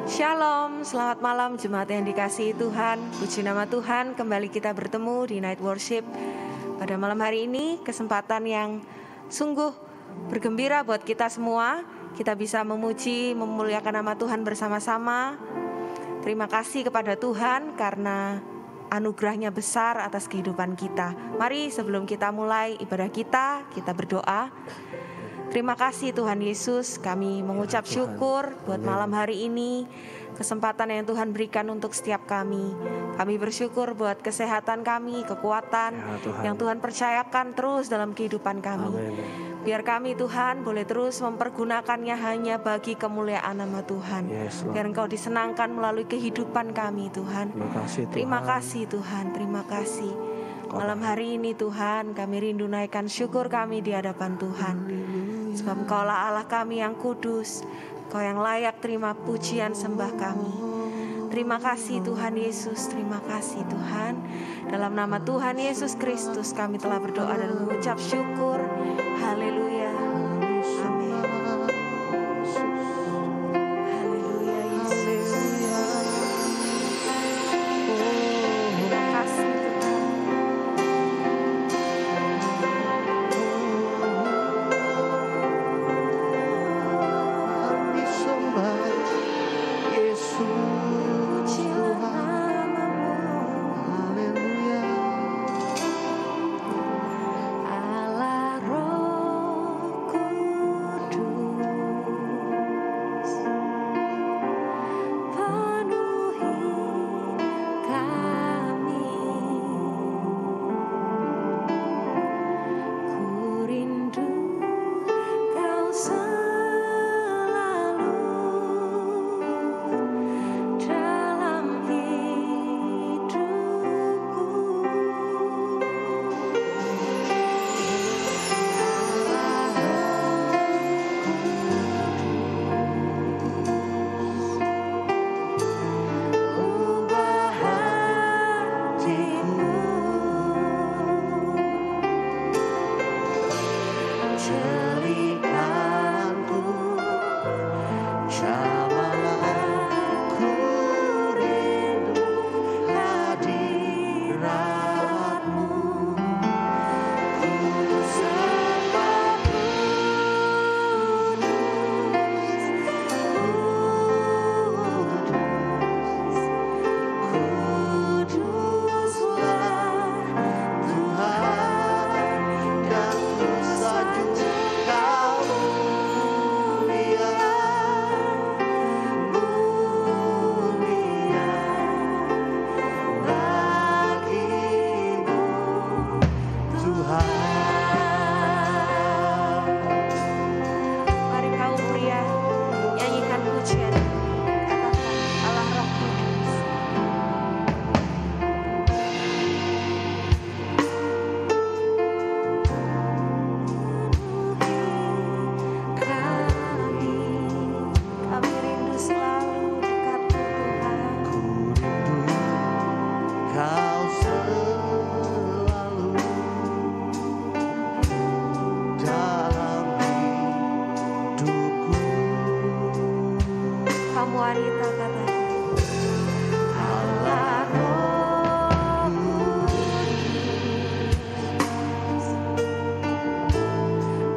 Shalom, selamat malam jemaat yang dikasihi Tuhan. Puji nama Tuhan, kembali kita bertemu di Night Worship. Pada malam hari ini, kesempatan yang sungguh bergembira buat kita semua. Kita bisa memuji, memuliakan nama Tuhan bersama-sama. Terima kasih kepada Tuhan karena anugerahnya besar atas kehidupan kita. Mari sebelum kita mulai ibadah kita berdoa. Terima kasih Tuhan Yesus, kami mengucap syukur buat malam hari ini, kesempatan yang Tuhan berikan untuk setiap kami. Kami bersyukur buat kesehatan kami, kekuatan yang Tuhan percayakan terus dalam kehidupan kami. Biar kami Tuhan boleh terus mempergunakannya hanya bagi kemuliaan nama Tuhan. Biar Engkau disenangkan melalui kehidupan kami Tuhan. Terima kasih Tuhan, terima kasih. Malam hari ini Tuhan, kami rindu naikkan syukur kami di hadapan Tuhan. Sebab Engkaulah Allah kami yang kudus, Engkau yang layak terima pujian sembah kami. Terima kasih Tuhan Yesus, terima kasih Tuhan. Dalam nama Tuhan Yesus Kristus kami telah berdoa dan mengucap syukur. Haleluya. Amin. Haleluya Yesus. Terima kasih Tuhan.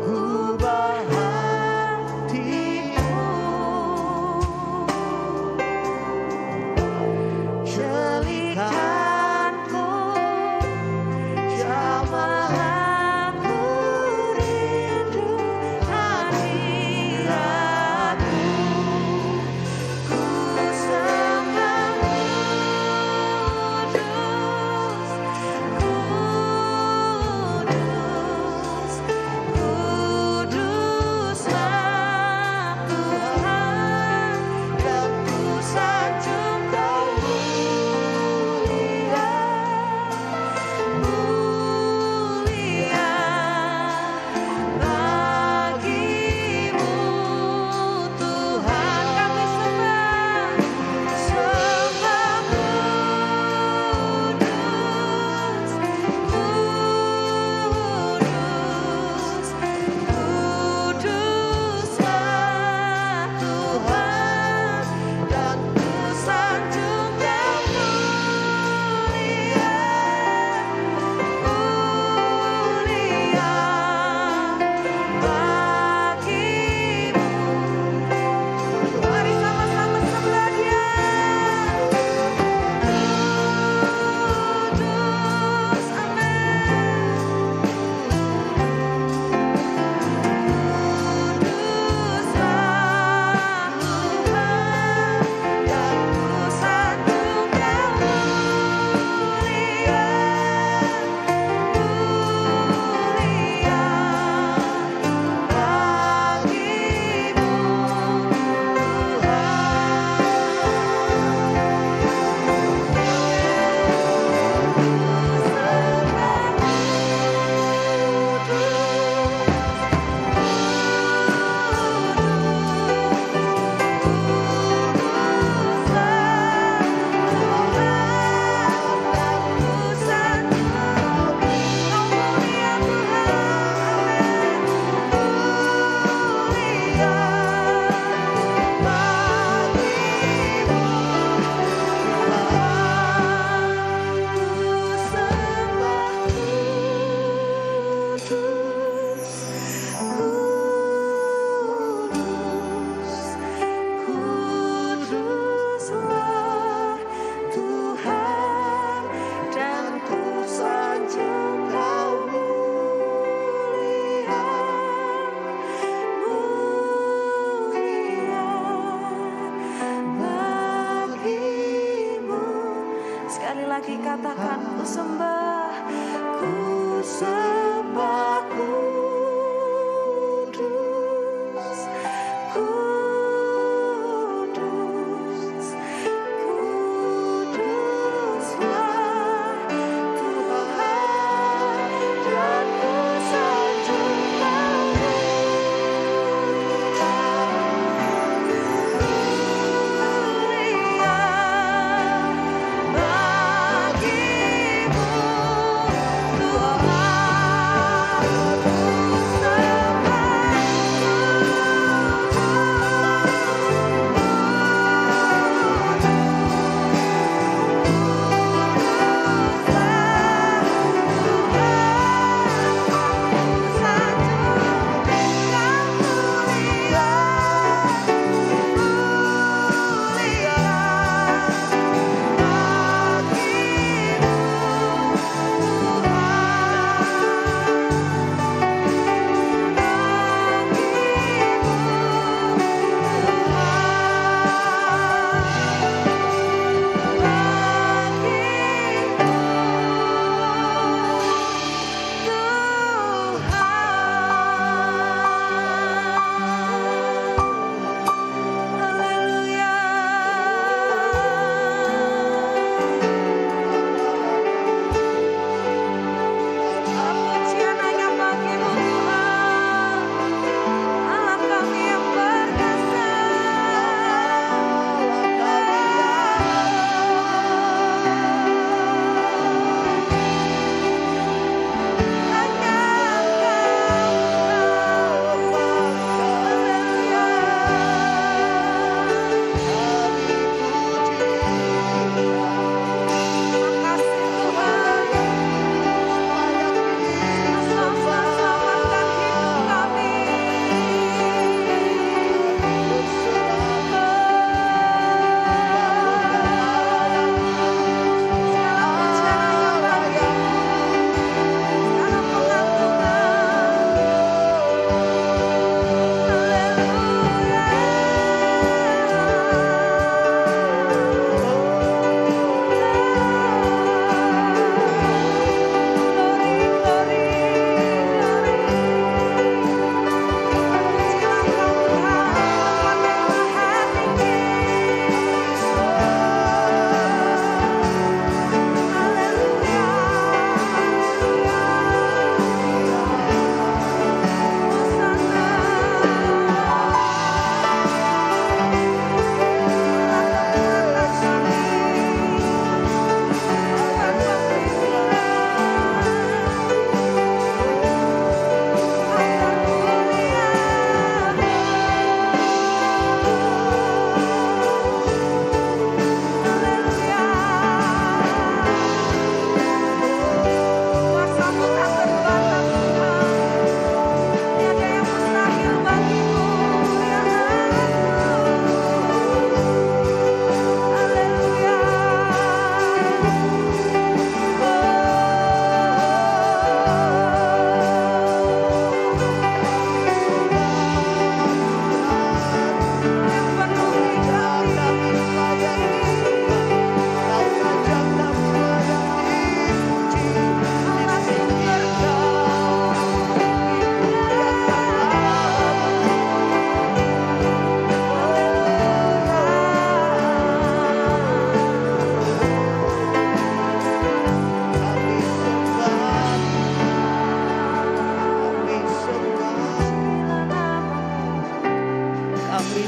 Ku lagi katakan ku sembah kudus, kudus, kuduslah Tuhan, dan ku sanjungkan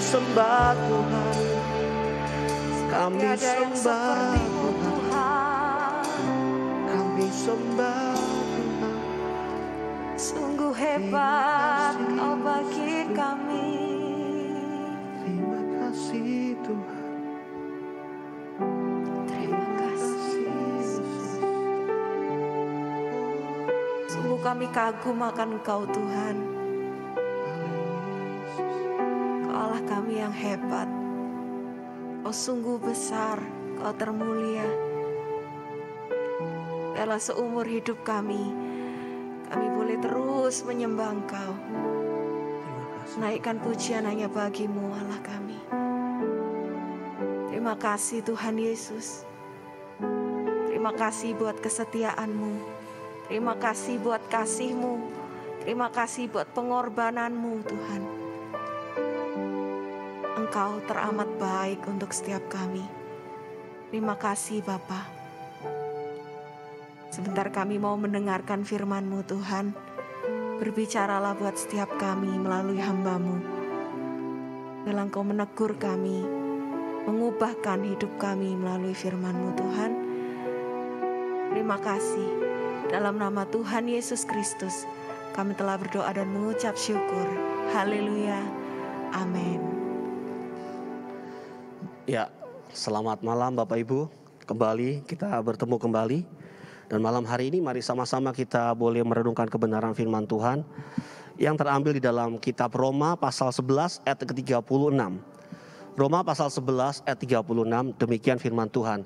sembah Tuhan, kami Tiada yang sembah seperti-Mu, Tuhan. kami sembah Tuhan. Sungguh hebat Kau bagi kami. Terima kasih Tuhan. Terima kasih Yesus. Sungguh kami kagum akan Engkau Tuhan. Kau Allah kami yang hebat. Kau sungguh besar, Kau termulia. Dalam seumur hidup kami boleh terus menyembah Engkau. Naikkan pujian hanya bagi-Mu Allah kami. Terima kasih Tuhan Yesus. Terima kasih buat kesetiaan-Mu. Terima kasih buat kasih-Mu. Terima kasih buat pengorbanan-Mu Tuhan. Engkau teramat baik untuk setiap kami. Terima kasih Bapa. Sebentar kami mau mendengarkan firman-Mu Tuhan. Berbicaralah buat setiap kami melalui hamba-Mu. Dalam Engkau menegur kami, mengubahkan hidup kami melalui firman-Mu Tuhan. Terima kasih. Dalam nama Tuhan Yesus Kristus, kami telah berdoa dan mengucap syukur. Haleluya. Amin. Ya, selamat malam Bapak Ibu. Kembali kita bertemu kembali. Dan malam hari ini mari sama-sama kita boleh merenungkan kebenaran firman Tuhan yang terambil di dalam kitab Roma pasal 11 ayat ke-36. Roma pasal 11 ayat 36, demikian firman Tuhan.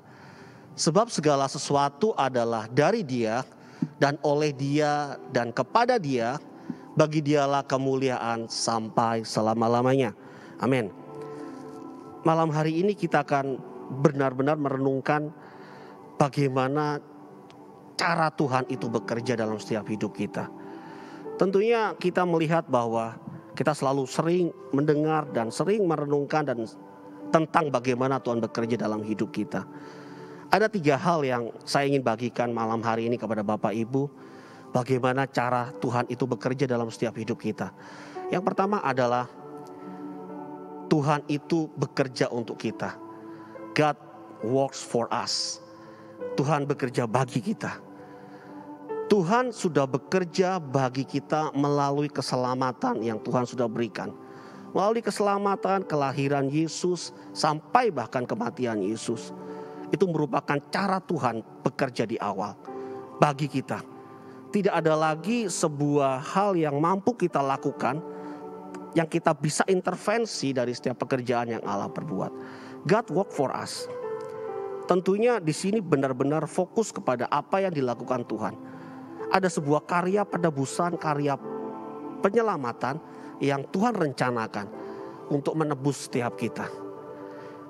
Sebab segala sesuatu adalah dari Dia dan oleh Dia dan kepada Dia, bagi Dialah kemuliaan sampai selama-lamanya. Amin. Malam hari ini kita akan benar-benar merenungkan bagaimana cara Tuhan itu bekerja dalam setiap hidup kita. Tentunya kita melihat bahwa kita selalu sering mendengar dan sering merenungkan dan tentang bagaimana Tuhan bekerja dalam hidup kita. Ada 3 hal yang saya ingin bagikan malam hari ini kepada Bapak Ibu. Bagaimana cara Tuhan itu bekerja dalam setiap hidup kita. Yang pertama adalah Tuhan itu bekerja untuk kita. God works for us. Tuhan bekerja bagi kita. Tuhan sudah bekerja bagi kita melalui keselamatan yang Tuhan sudah berikan. Melalui keselamatan, kelahiran Yesus, sampai bahkan kematian Yesus. Itu merupakan cara Tuhan bekerja di awal bagi kita. Tidak ada lagi sebuah hal yang mampu kita lakukan, yang kita bisa intervensi dari setiap pekerjaan yang Allah perbuat. God work for us. Tentunya di sini benar-benar fokus kepada apa yang dilakukan Tuhan. Ada sebuah karya penebusan, karya penyelamatan yang Tuhan rencanakan untuk menebus setiap kita.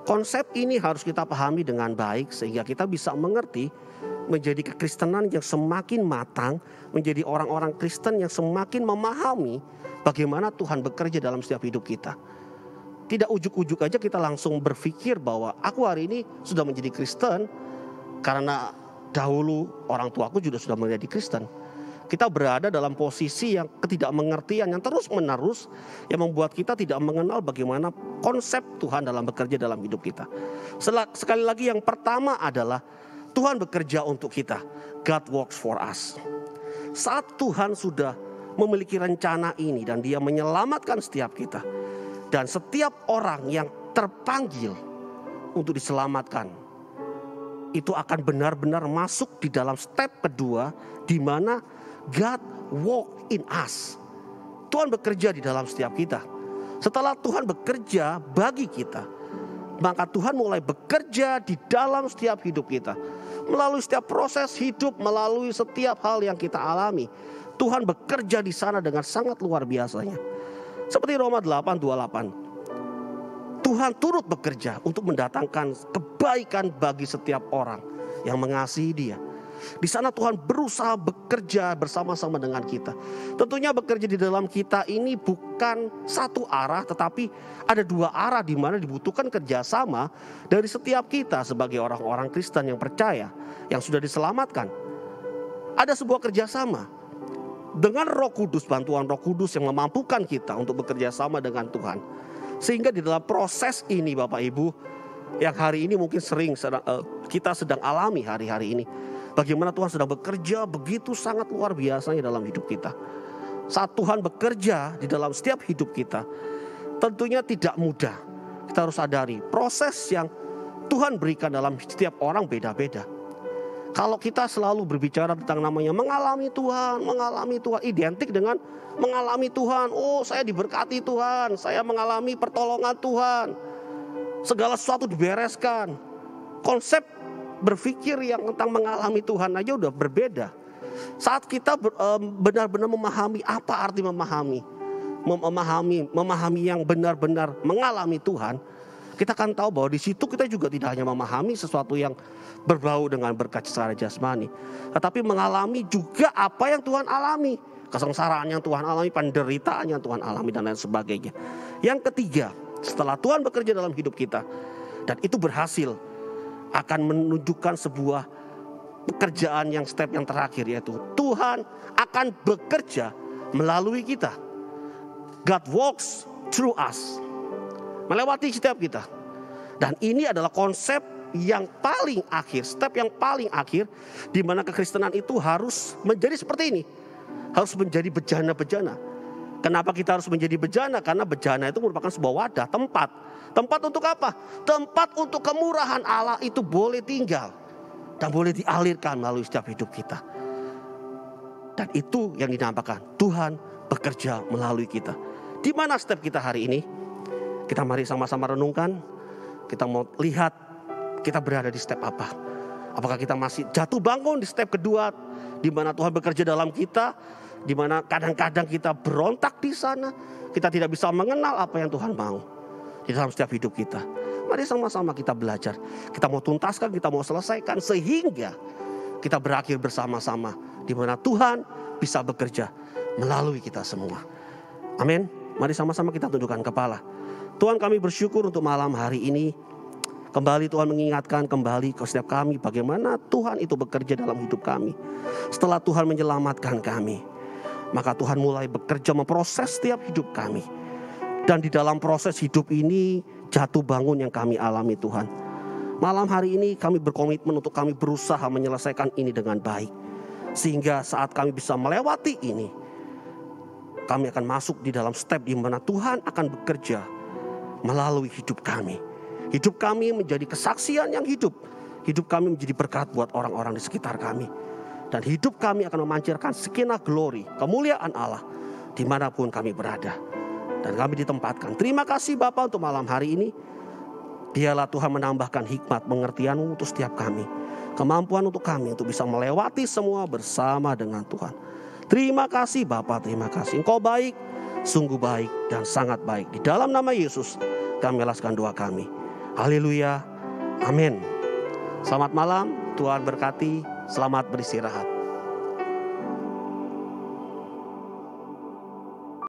Konsep ini harus kita pahami dengan baik sehingga kita bisa mengerti, menjadi kekristenan yang semakin matang, menjadi orang-orang Kristen yang semakin memahami bagaimana Tuhan bekerja dalam setiap hidup kita. Tidak ujuk-ujuk aja kita langsung berpikir bahwa aku hari ini sudah menjadi Kristen karena dahulu orang tuaku juga sudah menjadi Kristen. Kita berada dalam posisi yang ketidakmengertian yang terus-menerus yang membuat kita tidak mengenal bagaimana konsep Tuhan dalam bekerja dalam hidup kita. Sekali lagi yang pertama adalah Tuhan bekerja untuk kita. God works for us. Saat Tuhan sudah memiliki rencana ini dan Dia menyelamatkan setiap kita. Dan setiap orang yang terpanggil untuk diselamatkan, itu akan benar-benar masuk di dalam step kedua, di mana God work in us. Tuhan bekerja di dalam setiap kita. Setelah Tuhan bekerja bagi kita, maka Tuhan mulai bekerja di dalam setiap hidup kita. Melalui setiap proses hidup, melalui setiap hal yang kita alami, Tuhan bekerja di sana dengan sangat luar biasanya. Seperti Roma 8:28. Tuhan turut bekerja untuk mendatangkan kebaikan bagi setiap orang yang mengasihi Dia. Di sana Tuhan berusaha bekerja bersama-sama dengan kita. Tentunya bekerja di dalam kita ini bukan satu arah, tetapi ada 2 arah di mana dibutuhkan kerjasama dari setiap kita sebagai orang-orang Kristen yang percaya, yang sudah diselamatkan. Ada sebuah kerjasama dengan Roh Kudus, bantuan Roh Kudus yang memampukan kita untuk bekerja sama dengan Tuhan. Sehingga di dalam proses ini Bapak Ibu, yang hari ini mungkin kita sedang alami hari-hari ini, bagaimana Tuhan sedang bekerja begitu sangat luar biasanya dalam hidup kita. Saat Tuhan bekerja di dalam setiap hidup kita, tentunya tidak mudah. Kita harus sadari proses yang Tuhan berikan dalam setiap orang beda-beda. Kalau kita selalu berbicara tentang namanya mengalami Tuhan, identik dengan mengalami Tuhan. Oh, saya diberkati Tuhan, saya mengalami pertolongan Tuhan. Segala sesuatu dibereskan. Konsep berpikir yang tentang mengalami Tuhan aja udah berbeda. Saat kita benar-benar memahami apa arti memahami yang benar-benar mengalami Tuhan, kita akan tahu bahwa di situ kita juga tidak hanya memahami sesuatu yang berbau dengan berkat secara jasmani, tetapi mengalami juga apa yang Tuhan alami, kesengsaraan yang Tuhan alami, penderitaan yang Tuhan alami, dan lain sebagainya. Yang ketiga, setelah Tuhan bekerja dalam hidup kita dan itu berhasil, akan menunjukkan sebuah pekerjaan yang step yang terakhir, yaitu Tuhan akan bekerja melalui kita. God walks through us, melewati setiap kita. Dan ini adalah konsep yang paling akhir, step yang paling akhir, di mana kekristenan itu harus menjadi seperti ini, harus menjadi bejana-bejana. Kenapa kita harus menjadi bejana? Karena bejana itu merupakan sebuah wadah, tempat untuk apa? Tempat untuk kemurahan Allah itu boleh tinggal dan boleh dialirkan melalui setiap hidup kita. Dan itu yang dinamakan Tuhan bekerja melalui kita. Di mana step kita hari ini? Kita mari sama-sama renungkan. Kita mau lihat kita berada di step apa. Apakah kita masih jatuh bangun di step kedua, di mana Tuhan bekerja dalam kita, di mana kadang-kadang kita berontak di sana, kita tidak bisa mengenal apa yang Tuhan mau di dalam setiap hidup kita. Mari sama-sama kita belajar. Kita mau tuntaskan, kita mau selesaikan, sehingga kita berakhir bersama-sama, di mana Tuhan bisa bekerja melalui kita semua. Amin. Mari sama-sama kita tundukkan kepala. Tuhan, kami bersyukur untuk malam hari ini. Kembali Tuhan mengingatkan kembali ke setiap kami bagaimana Tuhan itu bekerja dalam hidup kami. Setelah Tuhan menyelamatkan kami, maka Tuhan mulai bekerja memproses setiap hidup kami. Dan di dalam proses hidup ini jatuh bangun yang kami alami Tuhan. Malam hari ini kami berkomitmen untuk kami berusaha menyelesaikan ini dengan baik. Sehingga saat kami bisa melewati ini, kami akan masuk di dalam step di mana Tuhan akan bekerja melalui hidup kami. Hidup kami menjadi kesaksian yang hidup. Hidup kami menjadi berkat buat orang-orang di sekitar kami. Dan hidup kami akan memancarkan sekinah glory, kemuliaan Allah dimanapun kami berada. Dan kami ditempatkan. Terima kasih Bapa untuk malam hari ini. Dialah Tuhan menambahkan hikmat pengertian-Mu untuk setiap kami. Kemampuan untuk kami untuk bisa melewati semua bersama dengan Tuhan. Terima kasih Bapa, terima kasih. Engkau baik, sungguh baik dan sangat baik. Di dalam nama Yesus kami alaskan doa kami. Haleluya, amin. Selamat malam, Tuhan berkati, selamat beristirahat.